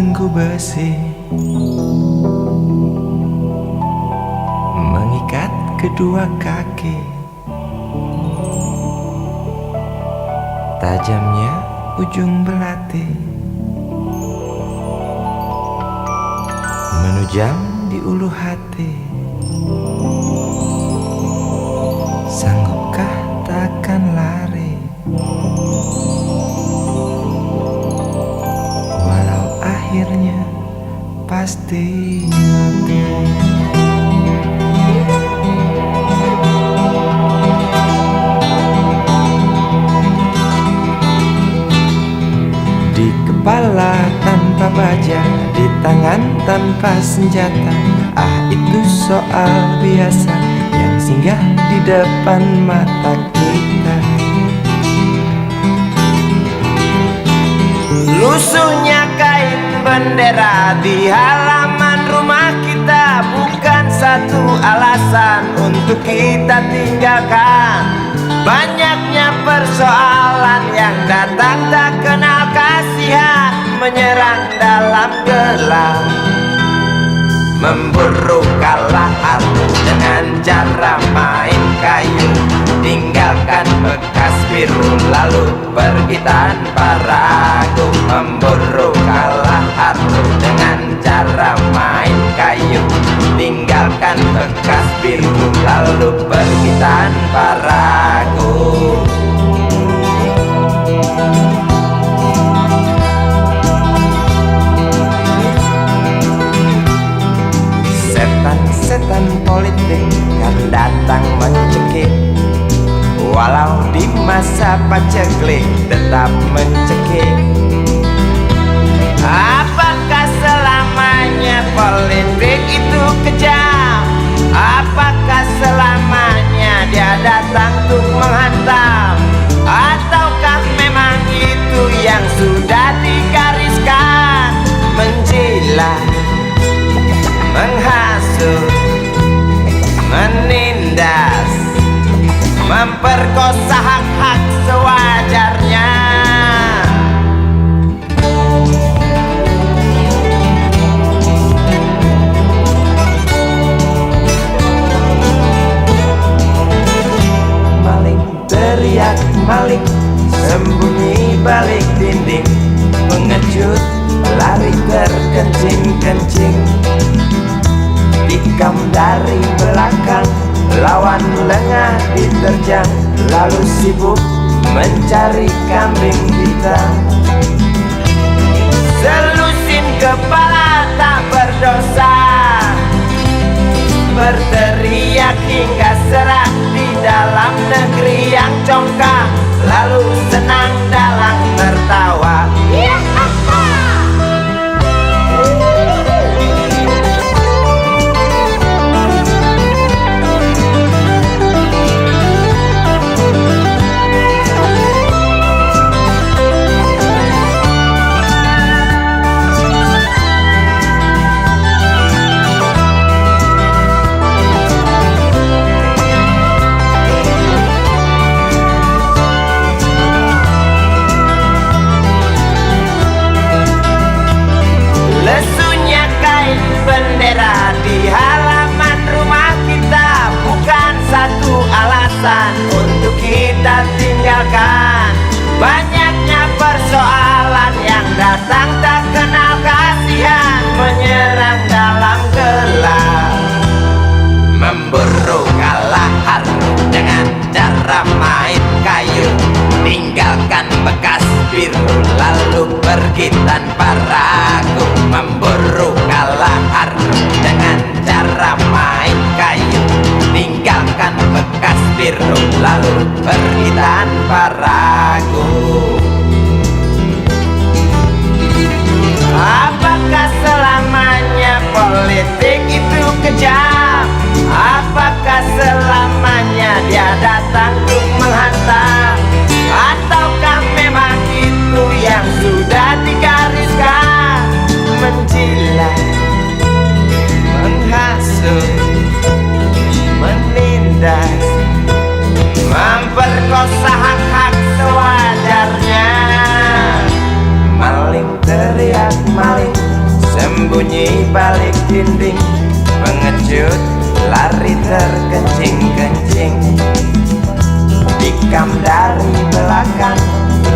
belenggu besi mengikat kedua kaki. Tajamnya ujung belati menujam di ulu hati. Sanggupkah takkan lari, walau akhirnya pasti mati. Di kepala tanpa baja, di tangan tanpa senjata. Ah, itu soal biasa yang singgah di depan mata kita. Lusuhnya kain bendera di halaman rumah kita bukan satu alasan untuk kita tinggalkan. Banyaknya persoalan yang datang tak kenal kasihan, menyerang dalam gelap, memburu kalah arus dengan cara main kayu. Tinggalkan bekas biru lalu pergi tanpa ragu, memburu kalah arus dengan cara main kayu. Tinggalkan bekas biru lalu pergi tanpa ragu. Setan politik kan datang mencekik, walau di masa paceklik tetap mencekik. Apakah selamanya politik itu kejam? Apakah selamanya dia datang untuk menghantam? Ataukah memang itu yang sudah digariskan? Menjilat, menghasut, menindas, memperkosa hak-hak sewajarnya. Maling teriak maling, sembunyi balik dinding, pengecut lari terkencing-kencing. Tikam dari belakang, lawan lengah diterjang, lalu sibuk mencari kambing hitam. Selusin kepala tak berdosa, berteriak hingga serak di dalam negeri yang congkak, lalu senang dalam tertawa. Bendera di halaman rumah kita bukan satu alasan untuk kita tinggalkan. Banyaknya persoalan yang datang tak kenal kasihan, menyerang dalam gelap, memburu kalah harus dengan cara main kayu. Tinggalkan bekas biru lalu pergi tanpa ragu, memburu kalah harus dengan cara main kayu. Tinggalkan bekas biru lalu pergi tanpa ragu. Apakah selamanya politik itu kejam? Apakah selamanya dia datang untuk menghantam? Ataukah memang itu yang sudah digariskan? Menjilat, menghasut, menindas, memperkosa hak-hak sewajarnya. Maling teriak maling, dinding. Pengecut lari terkencing-kencing. Tikam dari belakang,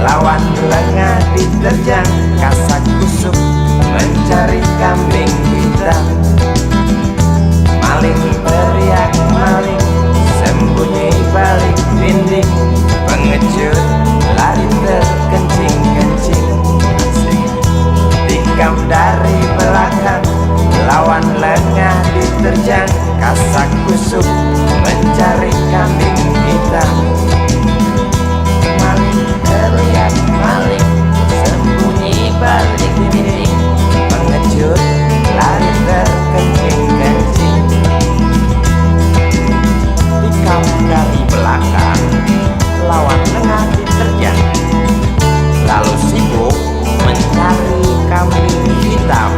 lawan lengah diterjang. Kasak kusuk mencari kambing hitam. Maling teriak maling, sembunyi balik dinding. Pengecut lari terkencing-kencing. Tikam dari belakang, lawan lengah diterjang. Kasak kusuk mencari kambing hitam. Maling teriak maling, sembunyi balik dinding. Pengecut lari terkencing-kencing. Tikam dari belakang, lawan lengah diterjang. Lalu sibuk mencari kambing hitam.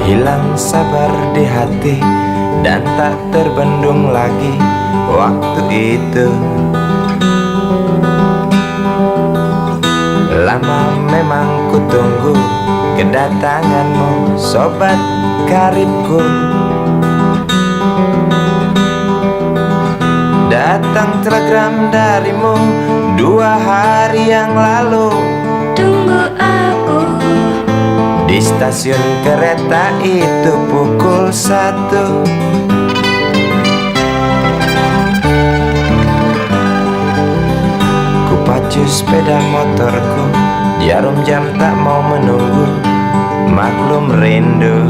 Hilang sabar di hati dan tak terbendung lagi waktu itu. Lama memang ku tunggu kedatanganmu, sobat karibku. Datang telegram darimu 2 hari yang lalu. Tunggu aku di stasiun kereta itu pukul 1. Ku pacu sepeda motorku, jarum jam tak mau menunggu, maklum rindu.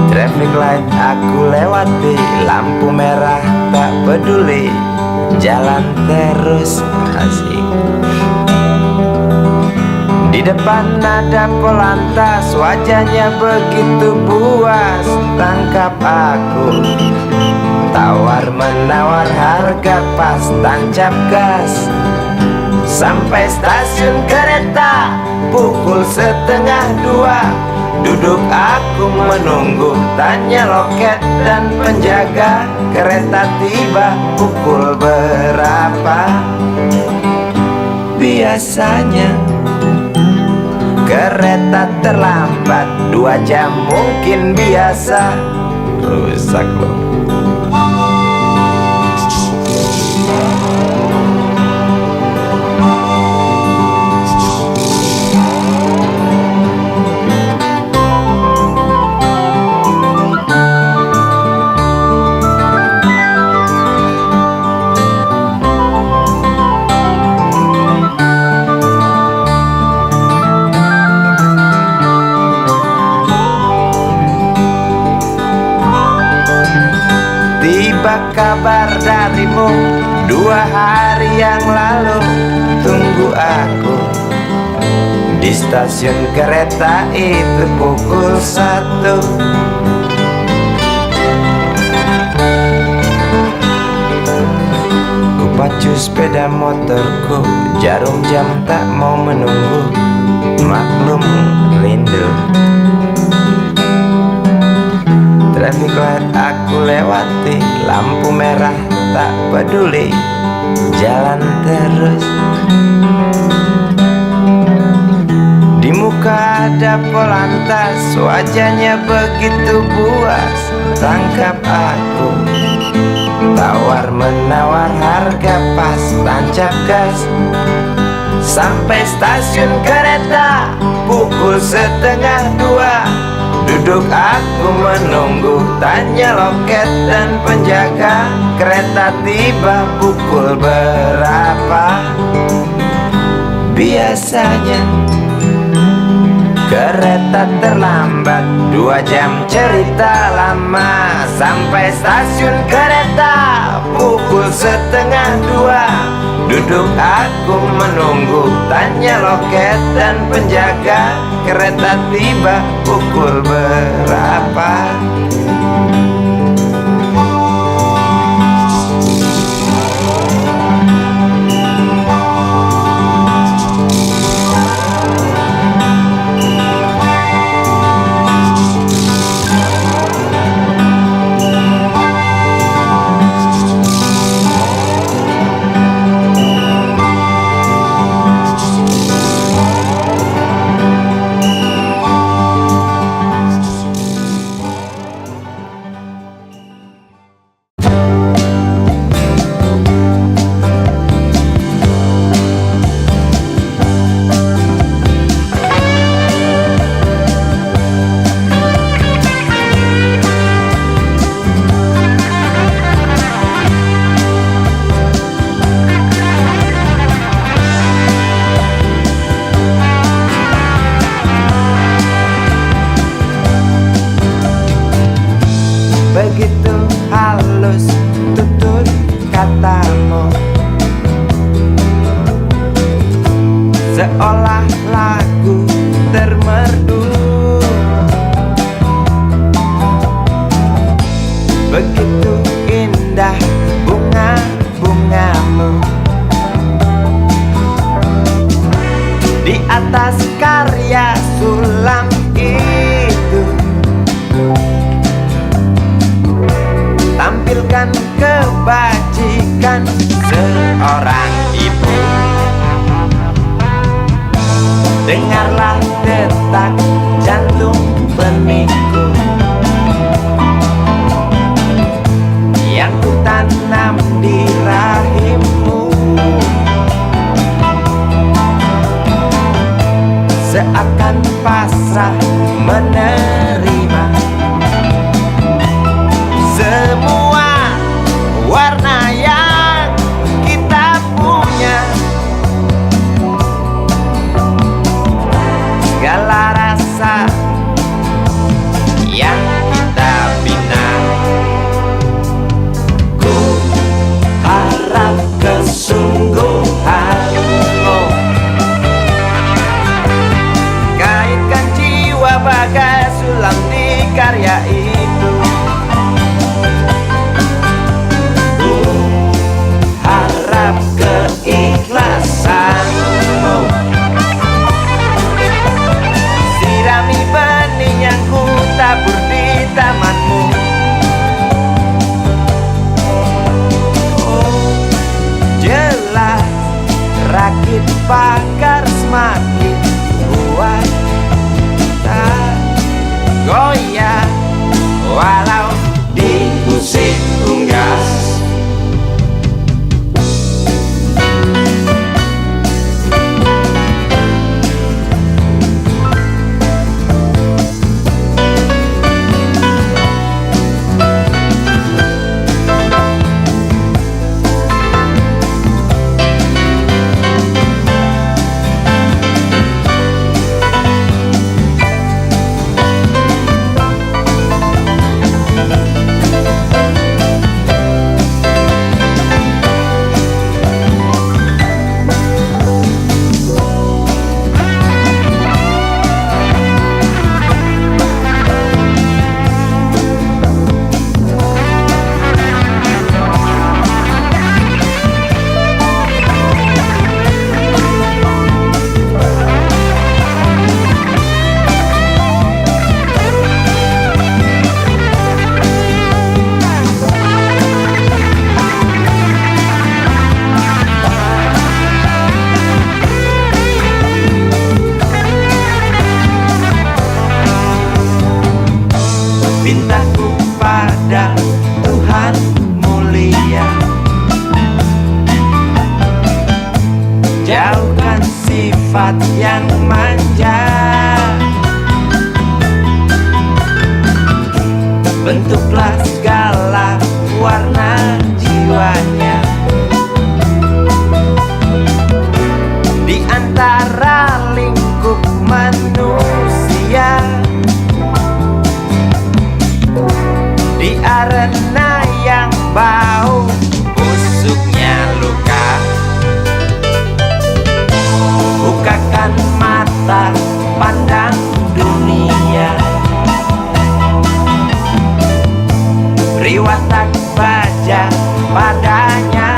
Traffic light aku lewati, lampu merah tak peduli, jalan terus asik. Di depan ada Polantas, wajahnya begitu buas. Tangkap aku, tawar menawar harga pas, tancap gas. Sampai stasiun kereta pukul 1:30. Duduk aku menunggu, tanya loket dan penjaga. Kereta tiba pukul berapa? Biasanya kereta terlambat 2 jam mungkin biasa. Rusak loh. Tiba kabar darimu 2 hari yang lalu. Tunggu aku di stasiun kereta itu pukul 1. Ku pacu sepeda motorku, jarum jam tak mau menunggu, maklum rindu. Traffic light aku lewati, lampu merah tak peduli, jalan terus. Di muka ada Polantas, wajahnya begitu buas. Tangkap aku, tawar menawar harga pas, tancap gas. Sampai stasiun kereta pukul 1:30. Duduk aku menunggu, tanya loket dan penjaga. Kereta tiba pukul berapa? Biasanya kereta terlambat 2 jam, cerita lama. Sampai stasiun kereta pukul 1:30. Duduk aku menunggu, tanya loket dan penjaga, kereta tiba pukul berapa? Begitu halus tutur katamu, seolah lagu termerdu. Begitu indah bunga-bungamu di atas karya sulam itu. Tampilkan kebajikan seorang ibu. Dengarlah detak jantung benihku yang ku tanam di rahimmu. Seakan pasrah menerima semua warna yang kita punya, segala rasa yang kita bina. Ku harap kesungguhanmu kaitkan jiwa bagai sulam di karya itu. Keikhlasanmu sirami benih yang ku tabur di tamanmu. Oh, jelas rakit pagar semakin kuat, tak goyah walau diusik unggas. Mintaku pada Tuhan mulia, jauhkan sifat yang manja, bentuklah segala warna jiwanya di antara lingkup manusia. Di arena yang bau busuknya luka, depan mata pandang dunia. Beri watak baja padanya,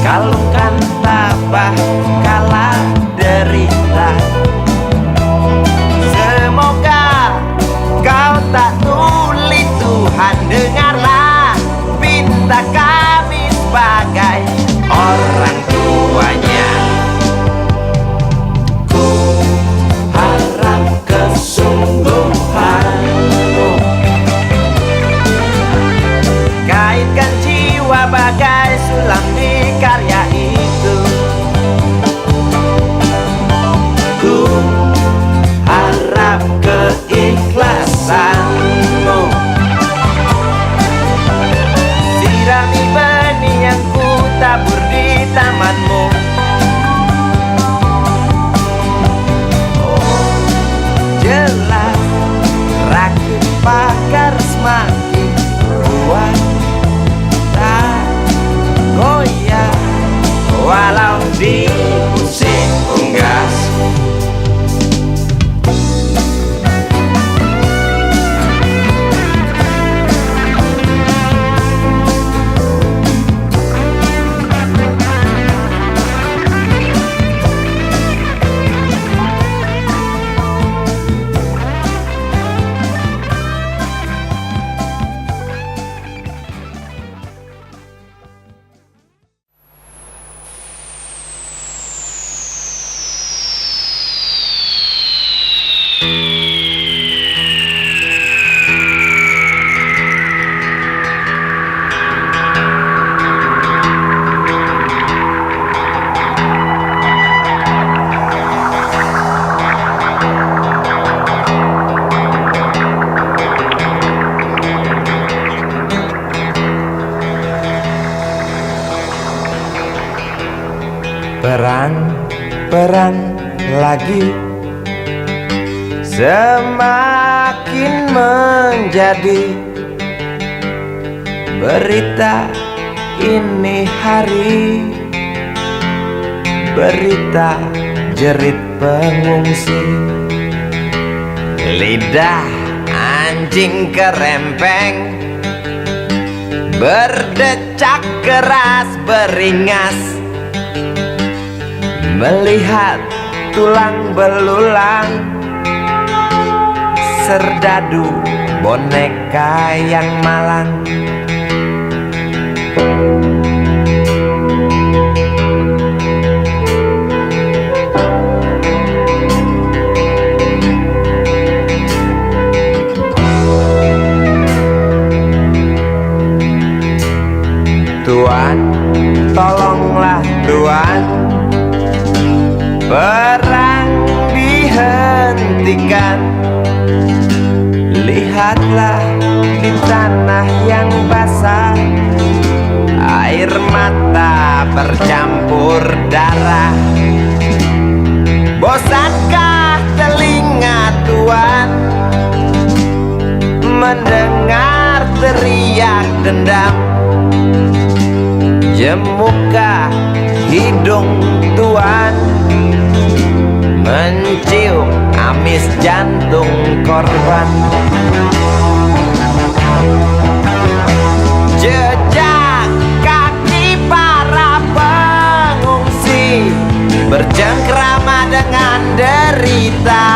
kalungkan tabah kala derita. Semoga kau tak tuli, Tuhan dengarlah pinta kami sebagai orang tuanya. Ku harap kesungguhanmu kaitkan jiwa bagai sulam di karya itu. Ku harap keikhlasanmu sirami benih yang ku tabur di tamanmu. Oh, jelas rakit pakar semakin kuat, tak goyah walau dipusing unggas. Perang lagi semakin menjadi berita ini hari, berita jerit pengungsi. Lidah anjing kerempeng berdecak keras beringas, melihat tulang belulang serdadu boneka yang malang. Tuan, tolonglah Tuan, perang dihentikan. Lihatlah di tanah yang basah, air mata bercampur darah. Bosankah telinga Tuan mendengar teriak dendam? Jemukah hidung Tuan mencium amis jantung korban? Jejak kaki para pengungsi bercengkrama dengan derita.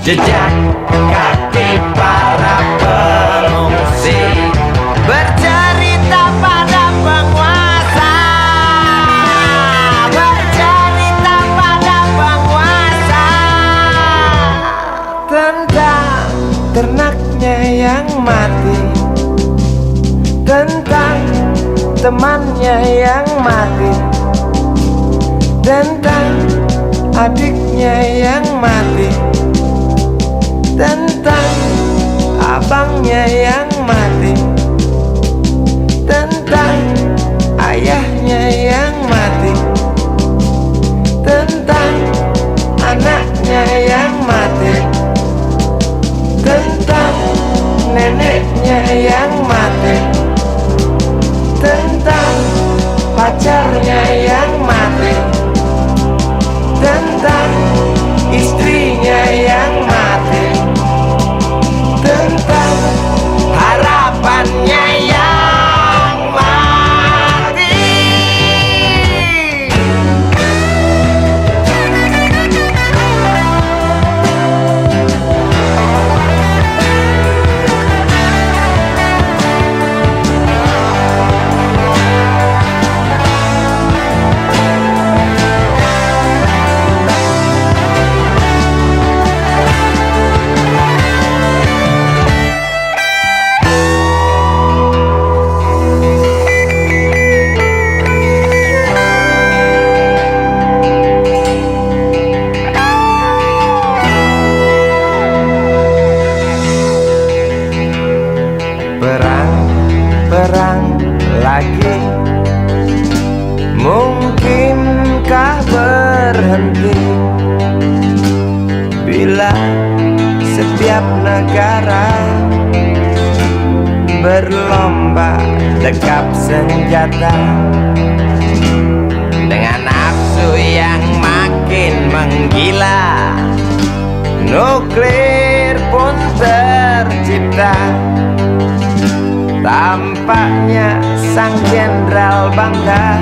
Jejak kaki para pengungsi bercerita pada penguasa, bercerita pada penguasa tentang ternaknya yang mati, tentang temannya yang mati, tentang adiknya yang mati, tentang abangnya yang mati, tentang ayahnya yang mati, tentang anaknya yang mati, tentang neneknya yang mati, tentang pacarnya yang mati, tentang istrinya yang mati, tentang harapannya yang mati. Perang lagi, mungkinkah berhenti bila setiap negara berlomba dekap senjata dengan nafsu yang makin menggila? Nuklir pun tercipta. Tampaknya sang jenderal bangga.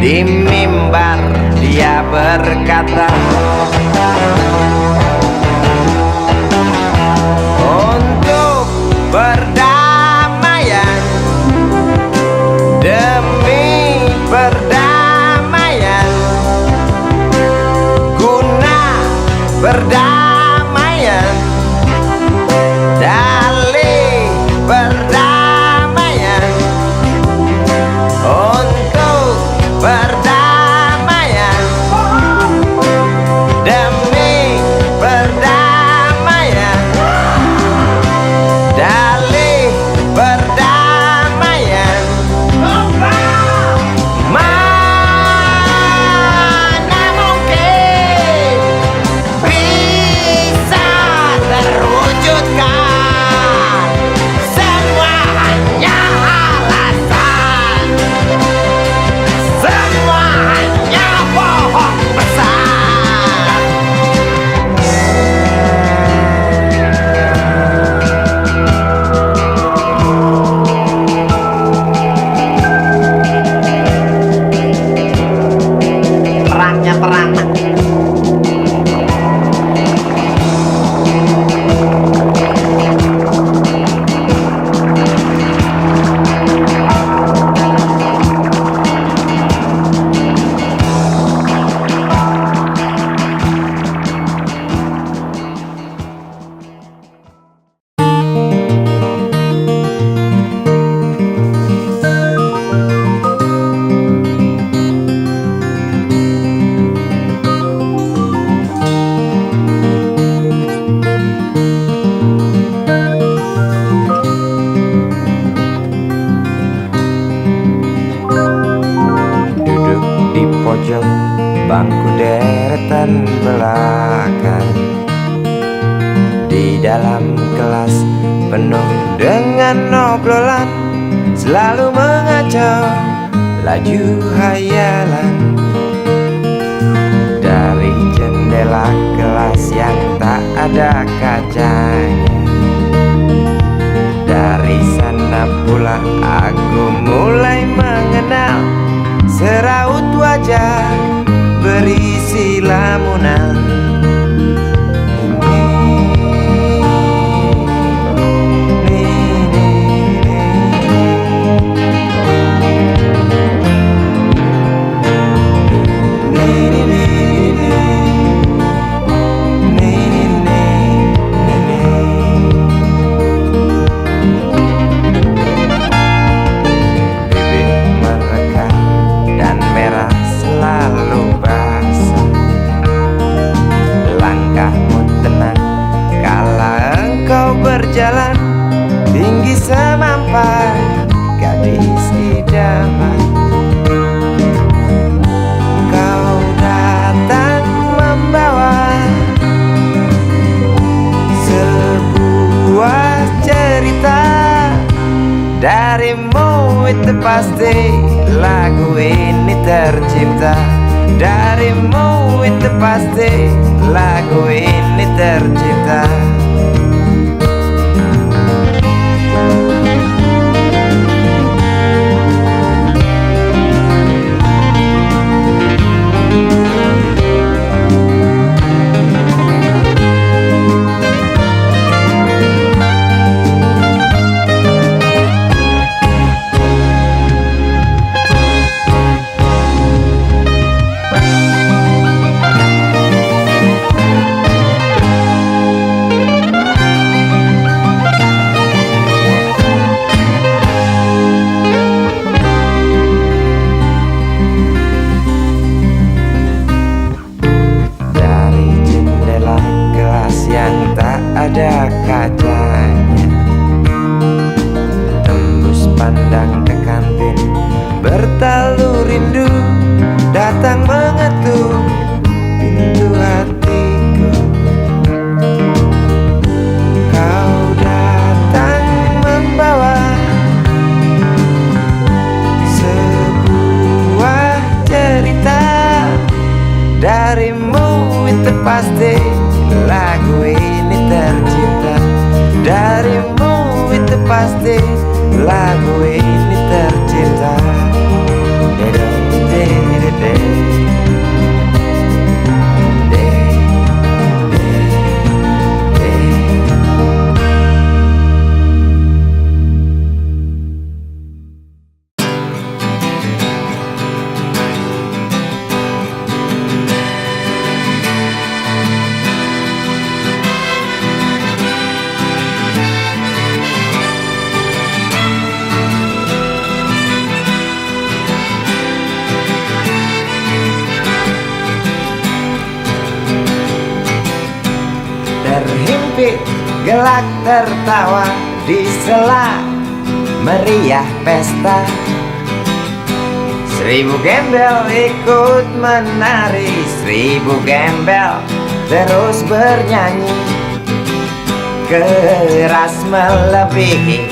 Di mimbar dia berkata, untuk perdamaian, demi perdamaian, guna perdamaian, dalih perdamaian, untuk perdamaian, demi perdamaian, dalih perdamaian. Mana mungkin bisa terwujudkan, semua hanya alasan, semua hanya bohong besar. Perangnya teranak. Duduk di pojok bangku deretan belakang, di dalam kelas penuh dengan obrolan, selalu mengacau laju hayalan. Dari jendela kelas yang tak ada kacanya, dari sana pula aku mulai mengenal seraut wajah berisi lamunan. Berjalan tinggi semampai gadis idaman, kau datang membawa sebuah cerita darimu itu pasti lagu ini tercipta. Darimu itu pasti lagu ini tercipta. Ada kacanya, tembus pandang ke kantin, bertalu rindu datang mengetuk pintu hatiku. Kau datang membawa sebuah cerita. Darimu itu pasti lagu ini tercipta. Darimu itu pasti lagu ini tercipta. Terhimpit gelak tertawa di sela meriah pesta. 1000 gembel ikut menari, 1000 gembel terus bernyanyi. Keras melebihi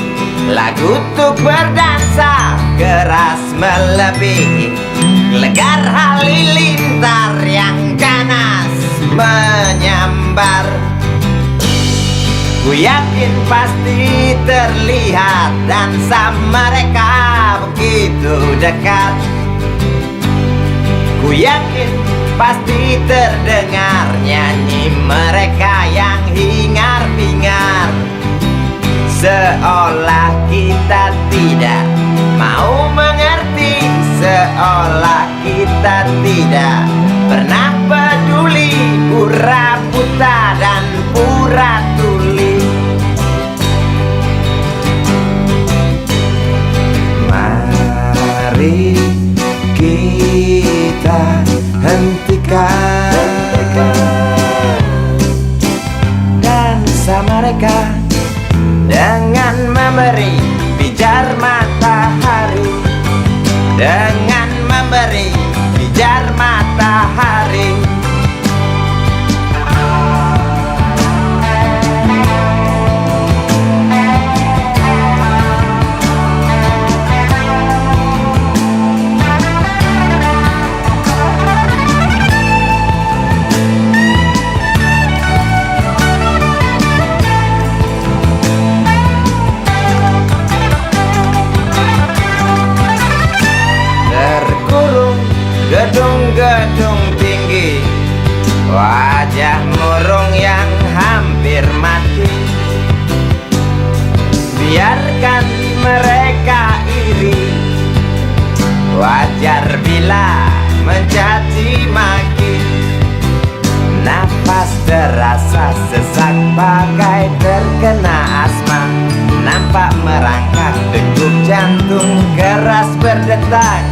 lagu untuk berdansa, keras melebihi legar halilintar yang ganas menyambar. Ku yakin pasti terlihat dansa mereka begitu dekat. Ku yakin pasti terdengar nyanyi mereka yang hingar-bingar. Seolah kita tidak mau mengerti, seolah kita tidak pernah peduli, pura buta dan pura tuli. Mari kita hentikan dansa mereka dengan memberi pijar matahari, dengan memberi pijar matahari. Gedung-gedung tinggi, wajah murung yang hampir mati. Biarkan mereka iri, wajar bila mencaci maki. Nafas terasa sesak bagai terkena asma. Nampak merangkak degup jantung keras berdetak.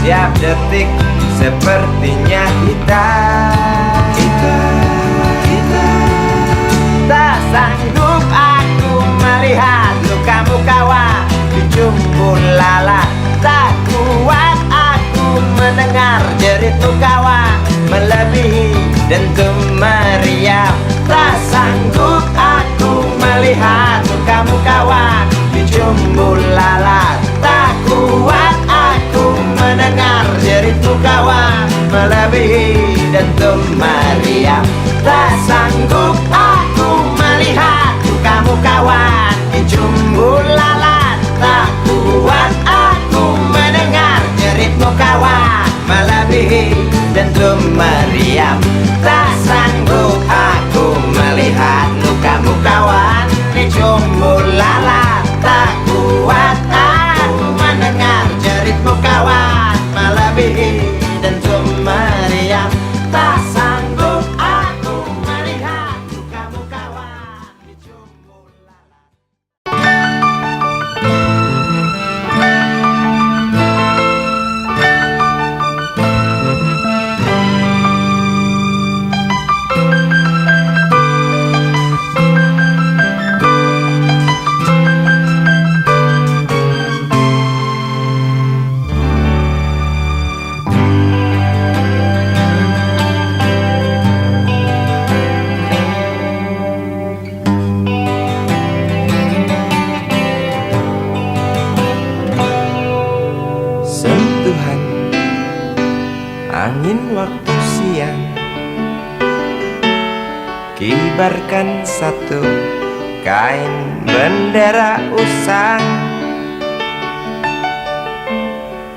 Tiap detik sepertinya kita tak sanggup aku melihat lukamu kawan di jumbo lalat. Tak kuat aku mendengar jeritmu kawan melebihi dentum meriam. Tak sanggup aku melihat lukamu kawan di jumbo lalat. Tak kuat meriam. Tak sanggup aku melihat lukamu kawan di jumbo lalat. Tak kuat aku mendengar jeritmu kawan melebihi dentum meriam. Tak sanggup aku melihat lukamu kawan di jumbo lalat. Tak kuat aku mendengar jeritmu kawan melebihi dentum meriam. Tak sanggup aku melihat lukamu kawan di jumbo lalat. Sentuhan angin waktu siang kibarkan satu kain bendera usang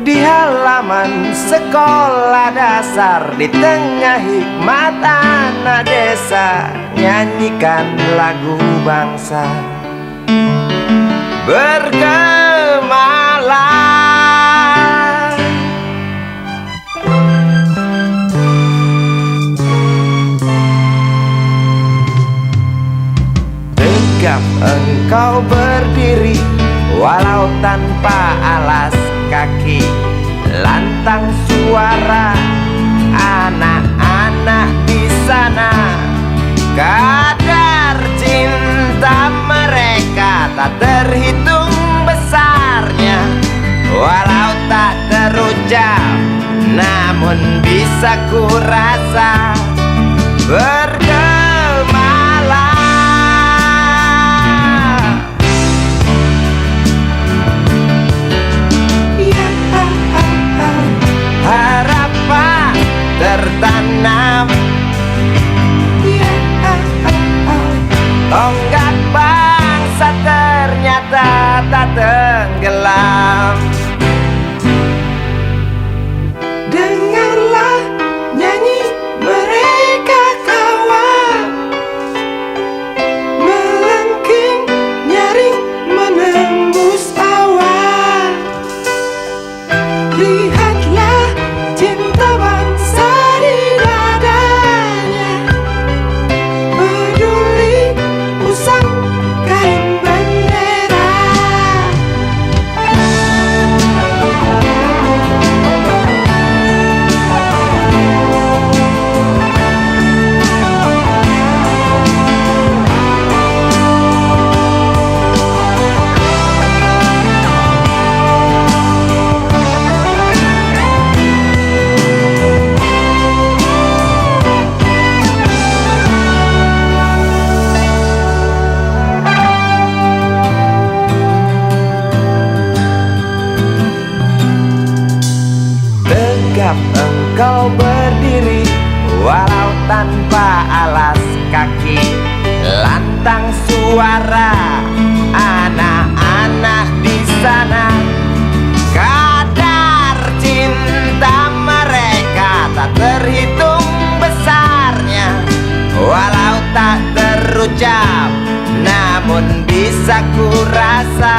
di halaman sekolah dasar. Di tengah hikmat anak desa nyanyikan lagu bangsa bergemalang. Tegap engkau berdiri walau tanpa alas kaki. Lantang suara anak-anak di sana. Kadar cinta mereka tak terhitung besarnya. Walau tak terucap namun bisa ku rasa bergemalang. Harapan tertanam, tonggak bangsa ternyata tak tenggelam. Dengarlah nyanyi mereka kawan, melengking nyaring menembus awan. Lihatlah cinta bangsa di dadanya, peduli usang kain bendera. Tegap engkau berdiri walau tanpa alas kaki. Lantang suara anak-anak di sana. Kadar cinta mereka tak terhitung besarnya. Walau tak terucap namun bisa ku rasa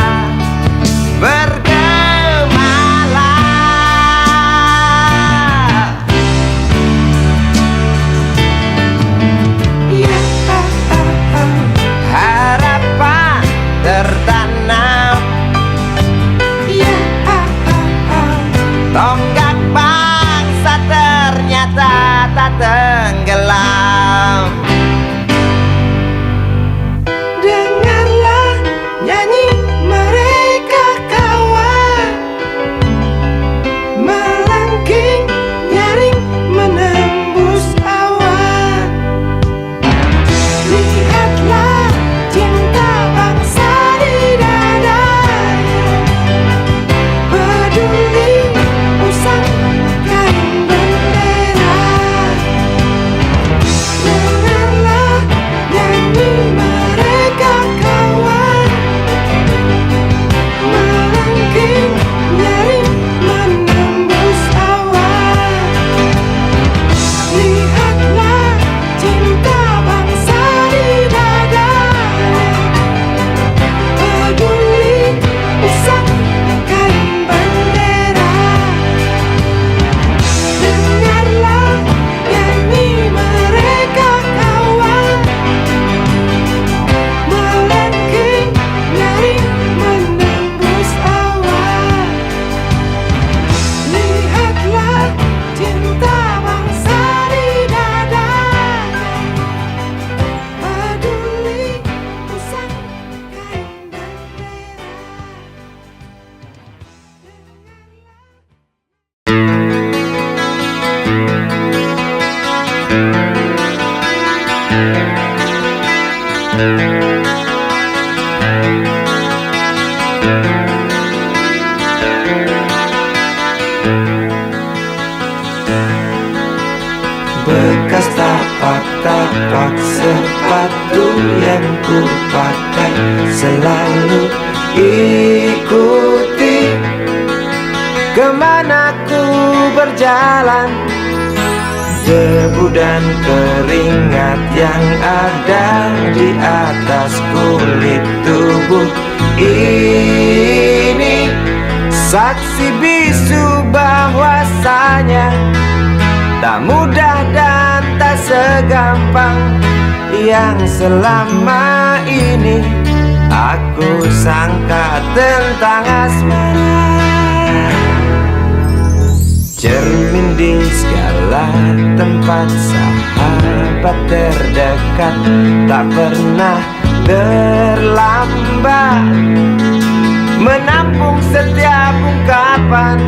bergemalang. Harapan tertanam, tonggak bangsa ternyata tak tenggelam. Dengarlah nyanyi mereka Bekas tapak-tapak sepatu yang ku pakai selalu ikuti kemana ku berjalan. Debu dan keringat yang ada di atas kulit tubuh ini saksi bisu bahwasanya tak mudah dan tak segampang yang selama ini aku sangka tentang asmara. Cermin di segala tempat, sahabat terdekat, tak pernah terlambat menampung setiap ungkapan,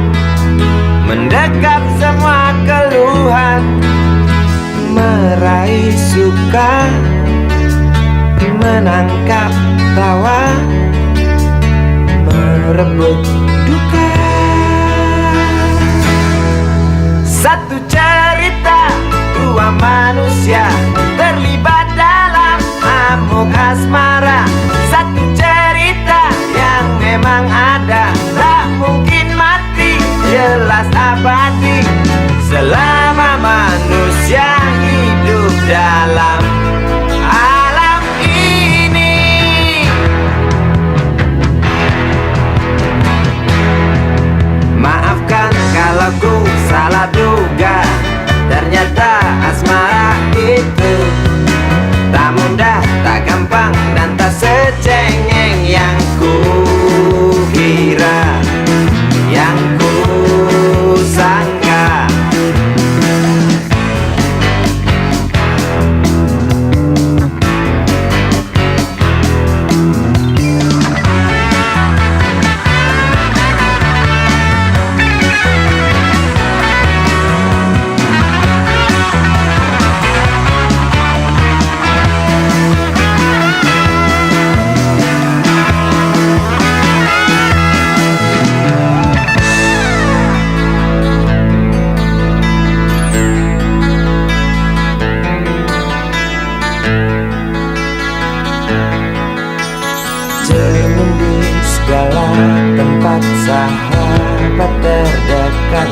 mendekap semua keluhan, meraih suka, menangkap tawa, merebut duka. Satu cerita, dua manusia terlibat dalam amuk asmara. Satu cerita yang memang ada, tak mungkin mati, jelas abadi selama manusia hidup dalam alam ini. Maafkan kalau ku salah duga, ternyata asmara itu tak mudah, tak gampang, dan tak secengeng yang ku kira, yang ku sangka. Cermin di segala tempat, sahabat terdekat,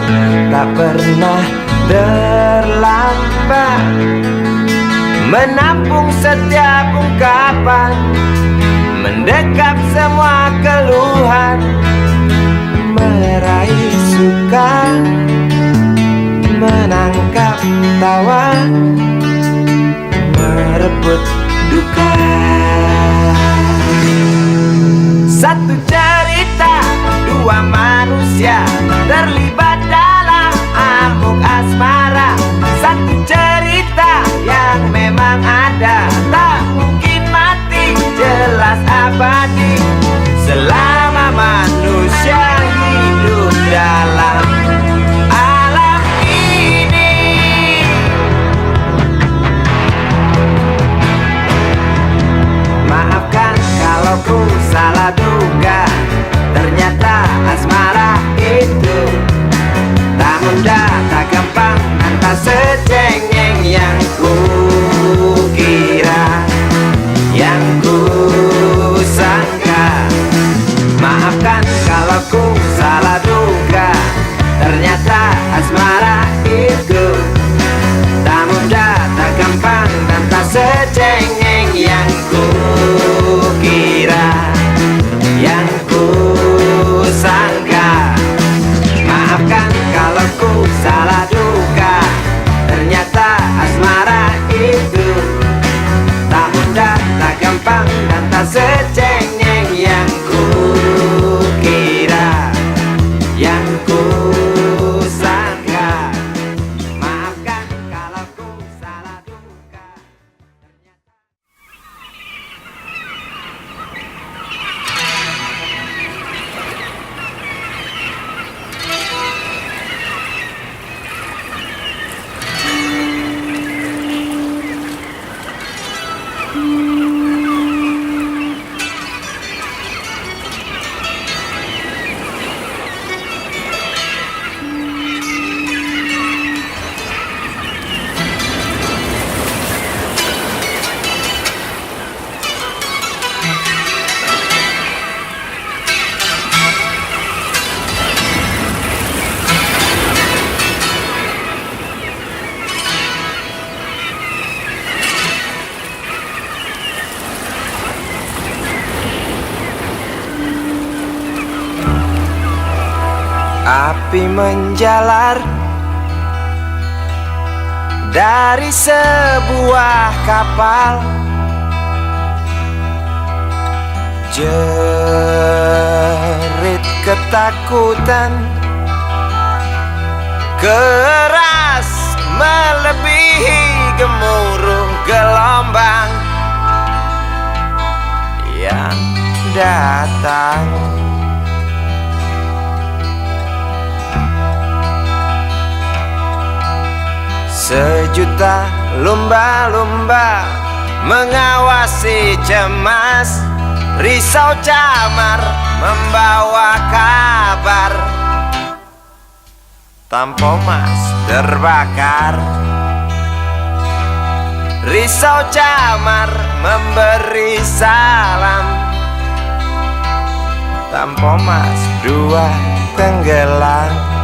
tak pernah terlambat menampung setiap ungkapan, mendekap semua keluhan, meraih suka, menangkap tawa, merebut duka. Satu cerita, dua manusia terlibat dalam amuk asmara. Satu cerita yang memang ada, tak mungkin mati, jelas abadi selama manusia hidup dalam alam ini. Maafkan kalau ku salah duga, ternyata asmara itu tak mudah, tak gampang, dan tak secengeng yang ku kira, yang ku sangka. Maafkan kalau ku salah duga, ternyata asmara itu tak mudah, tak gampang, dan tak secengeng yang ku kira, Api menjalar dari sebuah kapal, jerit ketakutan keras melebihi gemuruh gelombang yang datang. Sejuta lumba-lumba mengawasi cemas, risau camar membawa kabar. Tampomas terbakar, risau camar memberi salam. Tampomas dua tenggelam.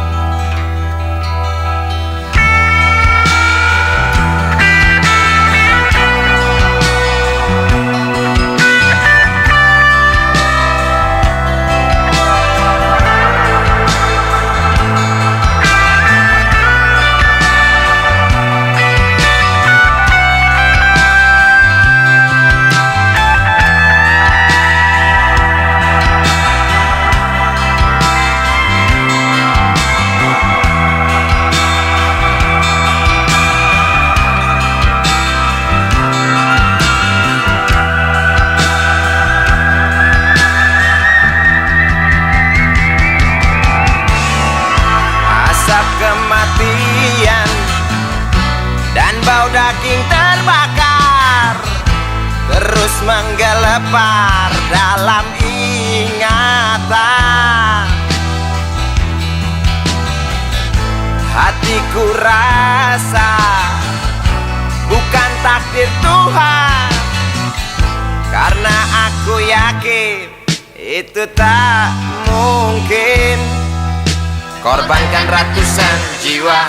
Kematian dan bau daging terbakar terus menggelepar dalam ingatan. Hatiku rasa bukan takdir Tuhan, karena aku yakin itu tak mungkin. Korbankan ratusan jiwa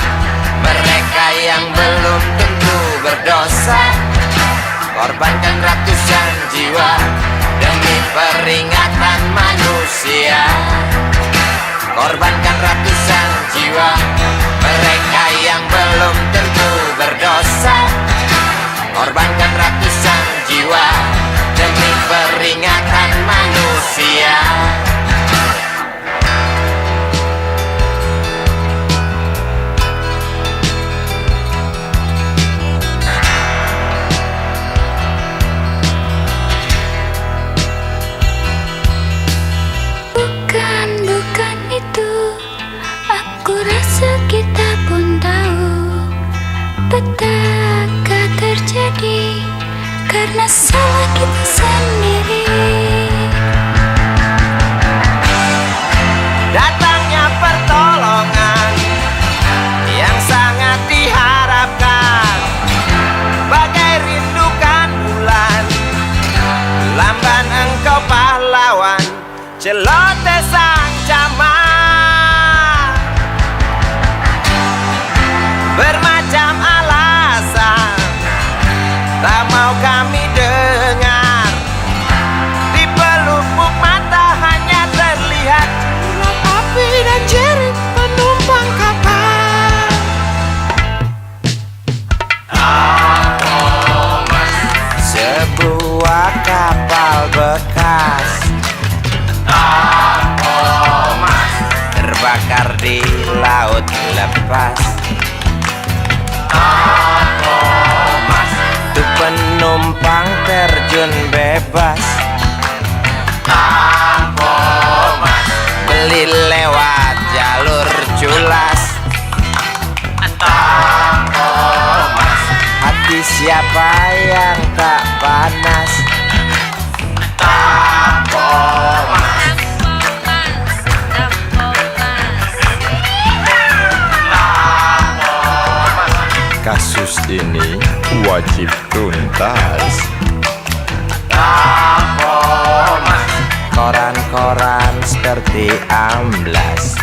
mereka yang belum tentu berdosa. Korbankan ratusan jiwa demi peringatan manusia. Korbankan ratusan jiwa mereka yang belum tentu berdosa. Korbankan ratusan jiwa demi peringatan manusia. Bukan itu, aku rasa kita pun tahu petaka terjadi karena salah kita sendiri. Datangnya pertolongan yang sangat diharapkan, bagai rindukan bulan, lamban engkau pahlawan, celoteh sang camar. Bermacam alasan tak mau kami dengar, di pelupuk mata hanya terlihat urat api dan jerit penumpang kapal. Sebuah kapal bekas terbakar di laut lepas. Tuh penumpang terjun bebas, beli lewat jalur culas. Hati siapa yang tak panas? Kasus ini wajib tuntas. Koran-koran seperti amblas.